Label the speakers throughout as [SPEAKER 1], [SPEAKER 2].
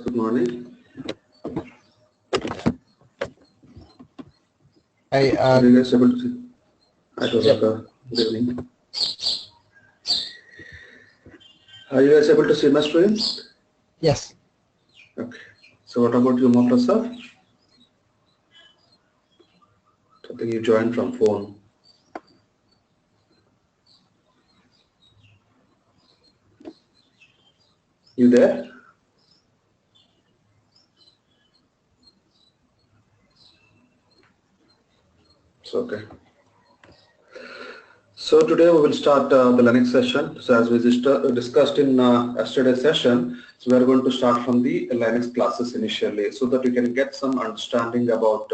[SPEAKER 1] good morning. Are you guys able to see? Hi, Tosaka. Good evening. Are you guys able to see my screen?
[SPEAKER 2] Yes.
[SPEAKER 1] Okay. So what about you, Prasad? I think you joined from phone. You there? It's okay. So today we will start the Linux session. So as we discussed in yesterday's session, so we are going to start from the Linux classes initially, so that you can get some understanding about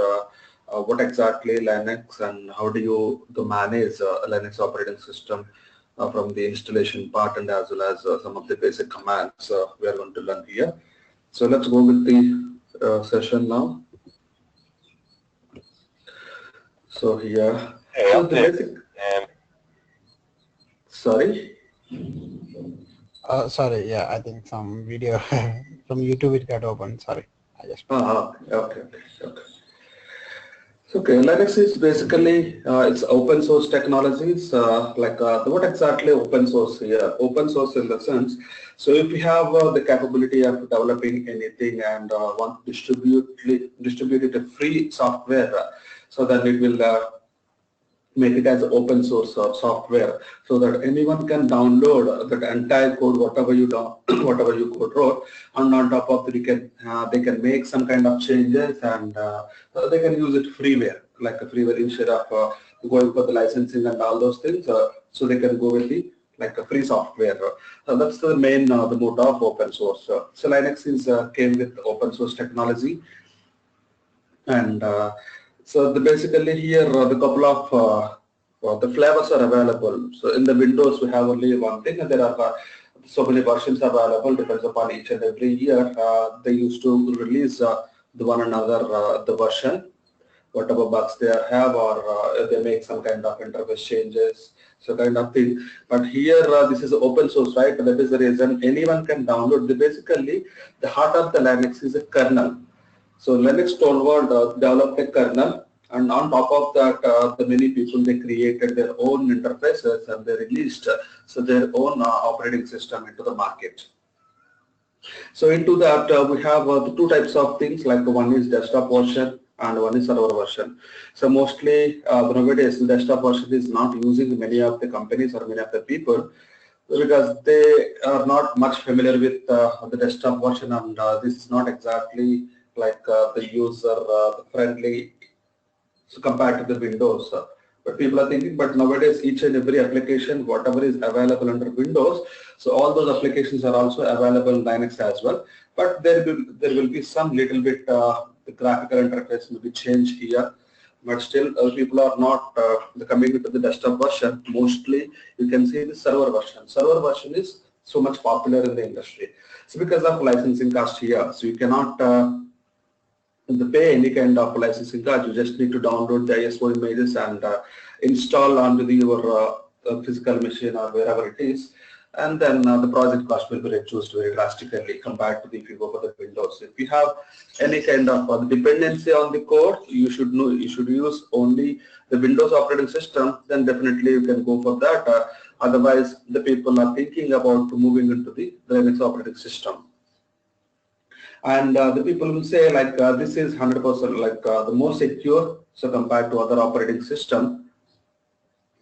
[SPEAKER 1] what exactly Linux and how do you manage a Linux operating system from the installation part, and as well as some of the basic commands we are going to learn here. So let's go with the session now. So here, so the basic. Sorry.
[SPEAKER 2] Sorry. Yeah, I think some video from YouTube it got open. Sorry. I just.
[SPEAKER 1] Okay. Okay, Linux is basically it's open source technologies. What exactly open source here? Open source in the sense, so if you have the capability of developing anything and want to distribute it a free software, so then it will make it as open source software, so that anyone can download the entire code, whatever you whatever you code wrote, and on top of it, they can make some kind of changes, and they can use it freeware, like a freeware, instead of going for the licensing and all those things. So they can go with the like a free software. That's the main the motto of open source. So Linux is came with open source technology, and so basically here the couple of the flavors are available. So in the Windows we have only one thing, and there are so many versions available, depends upon each and every year. They used to release the one another the version, whatever bugs they have, or they make some kind of interface changes, so kind of thing. But here this is open source, right? That is the reason anyone can download. Basically the heart of the Linux is a kernel. So Linux Tollward developed a kernel, and on top of that, the many people, they created their own interfaces, and they released their own operating system into the market. So into that we have the two types of things, like one is desktop version and one is server version. So mostly nowadays the desktop version is not using many of the companies or many of the people, because they are not much familiar with the desktop version, and this is not exactly like the user friendly, so compared to the Windows. But people are thinking, but nowadays each and every application, whatever is available under Windows, so all those applications are also available in Linux as well. But there will be some little bit the graphical interface will be changed here. But still people are not coming into the desktop version. Mostly you can see the server version. Server version is so much popular in the industry. So because of licensing cost here, so you cannot pay any kind of licensing charge. You just need to download the ISO images and install onto your physical machine or wherever it is, and then the project cost will be reduced very drastically compared to if you go for the Windows. If you have any kind of dependency on the code, you should use only the Windows operating system, then definitely you can go for that. Otherwise, the people are thinking about moving into the Linux operating system. And the people will say like this is 100% like the most secure, so compared to other operating system.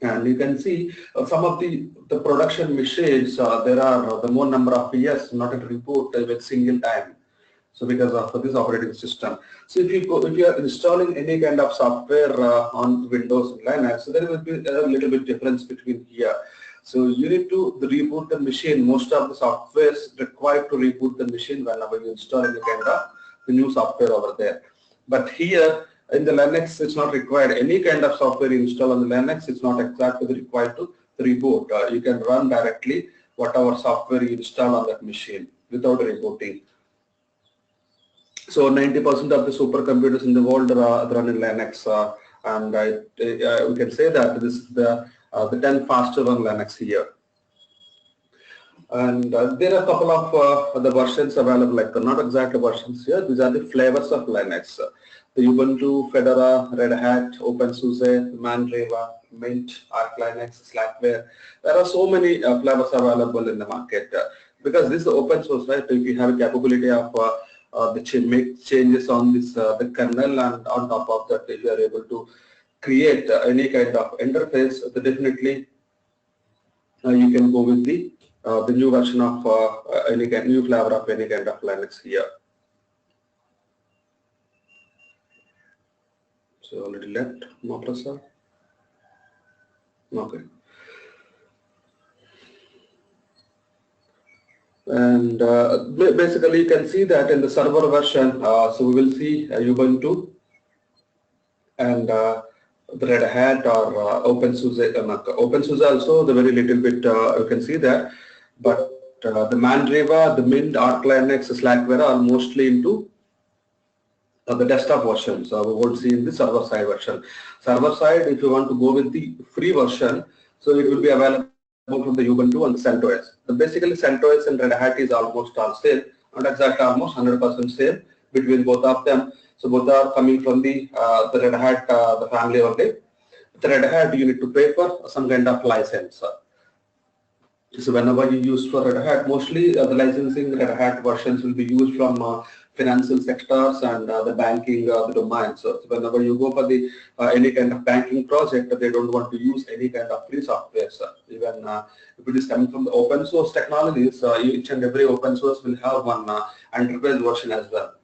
[SPEAKER 1] And you can see some of the production machines, there are the more number of years not at reboot with single time. So because of this operating system. So if you are installing any kind of software on Windows and Linux, so there will be a little bit difference between here. So you need to reboot the machine. Most of the softwares required to reboot the machine whenever you install any kind of the new software over there. But here in the Linux, it's not required. Any kind of software you install on the Linux, it's not exactly required to reboot. You can run directly whatever software you install on that machine without rebooting. So 90% of the supercomputers in the world run in Linux, and we can say that this is the 10 faster on Linux here. And there are a couple of the versions available, like not exactly versions here. These are the flavors of Linux. The Ubuntu, Fedora, Red Hat, OpenSUSE, Mandriva, Mint, Arch Linux, Slackware. There are so many flavors available in the market. Because this is open source, right? If you have a capability of make changes on this the kernel, and on top of that, if you are able to create any kind of interface, then definitely you can go with the new version of any kind, new flavor of any kind of Linux here. So already left, Maprasad. Okay. And basically you can see that in the server version, so we will see Ubuntu and the Red Hat or OpenSUSE. OpenSUSE also the very little bit you can see that, but the Mandriva, the Mint, Arch Linux, Slackware are mostly into the desktop version. So we won't see in the server side version. Server side, if you want to go with the free version, so it will be available from the Ubuntu and the CentOS. So basically CentOS and Red Hat is almost all same, not exactly almost 100% same between both of them. So both are coming from the Red Hat the family only. With Red Hat you need to pay for some kind of license. So whenever you use for Red Hat, mostly the licensing Red Hat versions will be used from financial sectors and the banking the domain. So whenever you go for the any kind of banking project, they don't want to use any kind of free software. Even if it is coming from the open source technologies, each and every open source will have one enterprise version as well.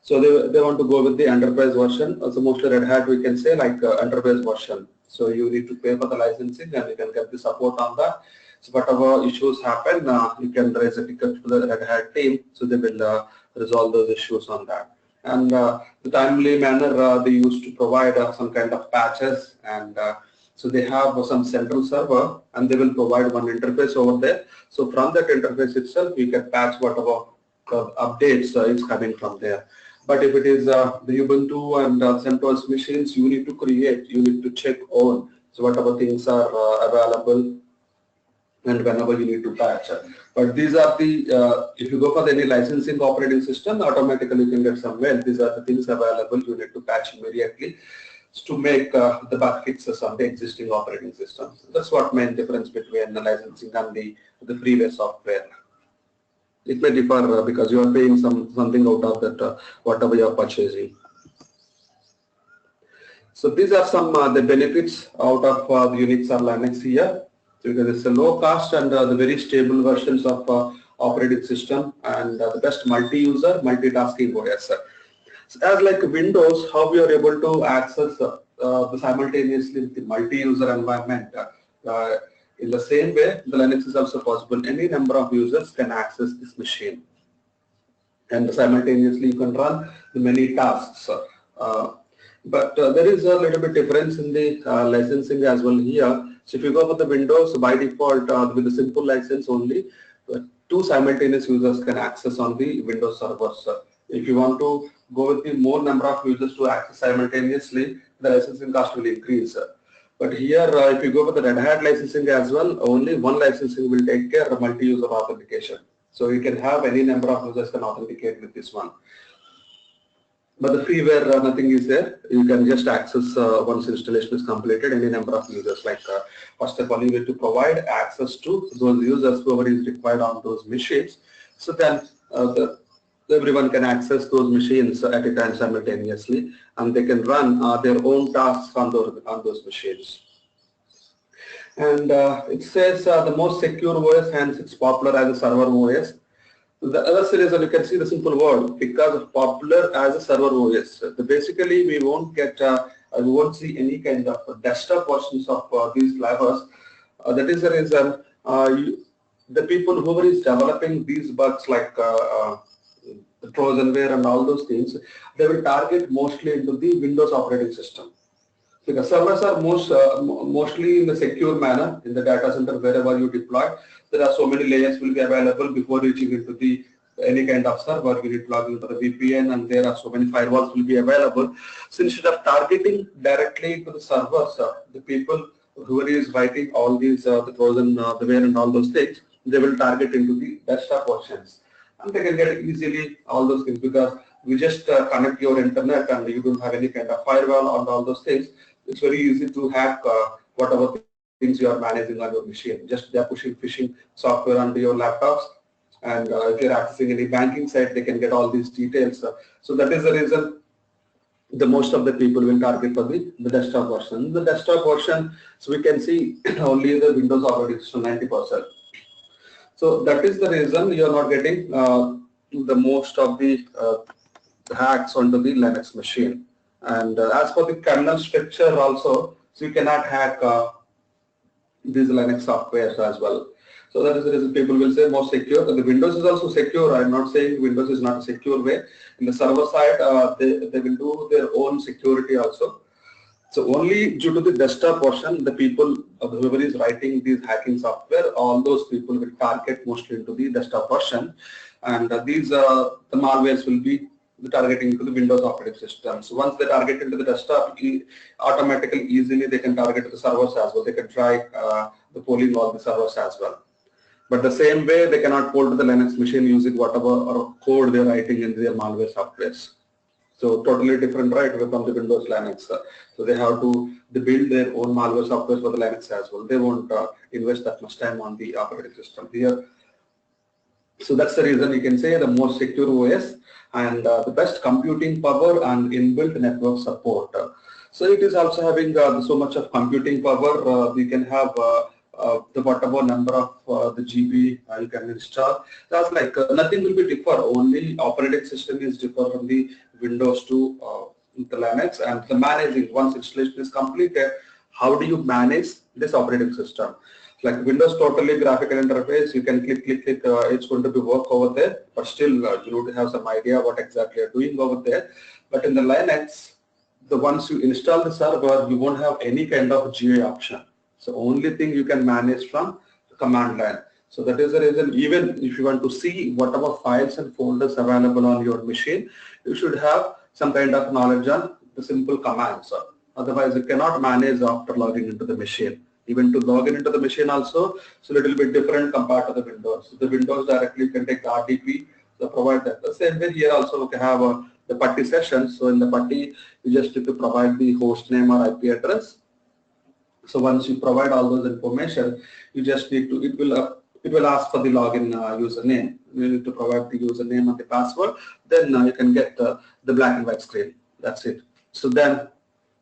[SPEAKER 1] So they want to go with the enterprise version. So mostly Red Hat we can say like enterprise version. So you need to pay for the licensing and you can get the support on that. So whatever issues happen, you can raise a ticket to the Red Hat team, so they will resolve those issues on that. And the timely manner they used to provide some kind of patches, and so they have some central server and they will provide one interface over there. So from that interface itself, you can patch whatever updates is coming from there. But if it is the Ubuntu and CentOS machines, you need to create, you need to check on, so whatever things are available and whenever you need to patch. But these are the, if you go for any licensing operating system, automatically you can get some well. These are the things available, you need to patch immediately to make the bug fixes on the existing operating system. That's what main difference between the licensing and the freeware software. It may differ because you are paying something out of that, whatever you are purchasing. So these are some the benefits out of the Unix or Linux here. Because it's a low cost and the very stable versions of operating system and the best multi-user, multitasking OS. So as like Windows, how we are able to access simultaneously the multi-user environment. In the same way, the Linux is also possible. Any number of users can access this machine, and simultaneously you can run the many tasks. But there is a little bit difference in the licensing as well here. So if you go for the Windows, by default with the simple license only, 2 simultaneous users can access on the Windows servers. If you want to go with the more number of users to access simultaneously, the licensing cost will increase. But here, if you go for the Red Hat licensing as well, only one licensing will take care of multi-user authentication. So you can have any number of users can authenticate with this one. But the freeware, nothing is there. You can just access once installation is completed, any number of users. Like first of all, you need to provide access to those users, whoever is required on those machines. So then everyone can access those machines at a time simultaneously, and they can run their own tasks on those machines. And it says the most secure OS, hence it's popular as a server OS. The other reason you can see the simple word, because of popular as a server OS. Basically, we won't get, we won't see any kind of desktop versions of these flavors. That is the reason the people who is developing these bugs like the Trojanware and all those things, they will target mostly into the Windows operating system. Because servers are mostly in the secure manner in the data center wherever you deploy. There are so many layers will be available before reaching into the any kind of server. You need to log into the VPN, and there are so many firewalls will be available. So instead of targeting directly to the servers, the people who is writing all these the Trojan, the ware and all those things, they will target into the desktop versions, and they can get easily all those things because we just connect your internet and you don't have any kind of firewall and all those things. It's very easy to hack whatever things you are managing on your machine. Just they're pushing phishing software onto your laptops, and if you're accessing any banking site, they can get all these details. So that is the reason the most of the people will target for the desktop version. The desktop version, so we can see only the Windows operating system 90%. So that is the reason you are not getting the most of the hacks onto the Linux machine. And as for the kernel structure also, so you cannot hack these Linux softwares as well. So that is the reason people will say more secure. The Windows is also secure. I'm not saying Windows is not a secure way. In the server side, they will do their own security also. So only due to the desktop version, the people, whoever is writing these hacking software, all those people will target mostly into the desktop version, and these the malwares will be targeting into the Windows operating system. So once they target into the desktop, automatically, easily they can target the servers as well. They can try the polling all the servers as well. But the same way, they cannot pull to the Linux machine using whatever or code they're writing in their malware softwares. So totally different, right, from the Windows Linux. So they have to build their own malware software for the Linux as well. They won't invest that much time on the operating system here. So that's the reason you can say the most secure OS and the best computing power and inbuilt network support. So it is also having so much of computing power. We can have the whatever number of the GB you can install. That's like nothing will be different. Only operating system is different from the Windows to the Linux, and the managing, once installation is completed, how do you manage this operating system? Like Windows, totally graphical interface, you can click, it's going to be work over there, but still you need to have some idea what exactly you're doing over there. But in the Linux, once you install the server, you won't have any kind of GUI option. So only thing you can manage from the command line. So that is the reason, even if you want to see whatever files and folders available on your machine, you should have some kind of knowledge on the simple commands. Otherwise, you cannot manage after logging into the machine. Even to log in into the machine also, it's a little bit different compared to the Windows. So the Windows directly you can take the RDP, so provide that. The same way here also we can have the PuTTY sessions. So in the PuTTY, you just need to provide the host name or IP address. So once you provide all those information, you just need to, it will ask for the login username. You need to provide the username and the password. Then you can get the black and white screen. That's it. So then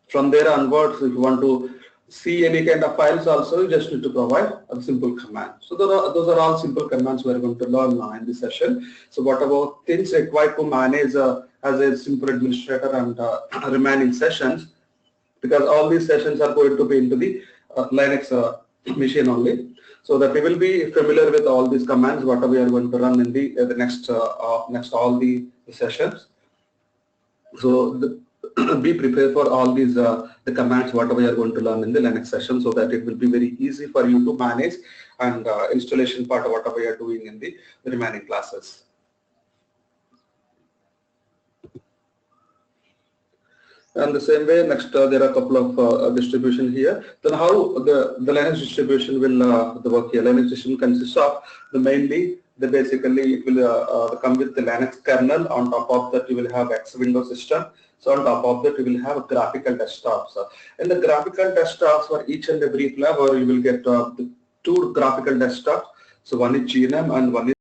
[SPEAKER 1] from there onwards, if you want to see any kind of files also, you just need to provide a simple command. So those are all simple commands we are going to learn now in this session. So whatever things required to manage as a simple administrator and remaining sessions, because all these sessions are going to be into the Linux machine only, so that we will be familiar with all these commands, whatever we are going to run in the next all the sessions. So be prepared for all these the commands, whatever we are going to learn in the Linux session, so that it will be very easy for you to manage and installation part of whatever you are doing in the remaining classes. And the same way, next there are a couple of distribution here. Then how the Linux distribution will work here? Linux distribution consists of mainly basically it will come with the Linux kernel. On top of that, you will have X Windows system. So on top of that, you will have graphical desktops. In the graphical desktops, for each and every flavor, you will get the two graphical desktops. So one is GNM and one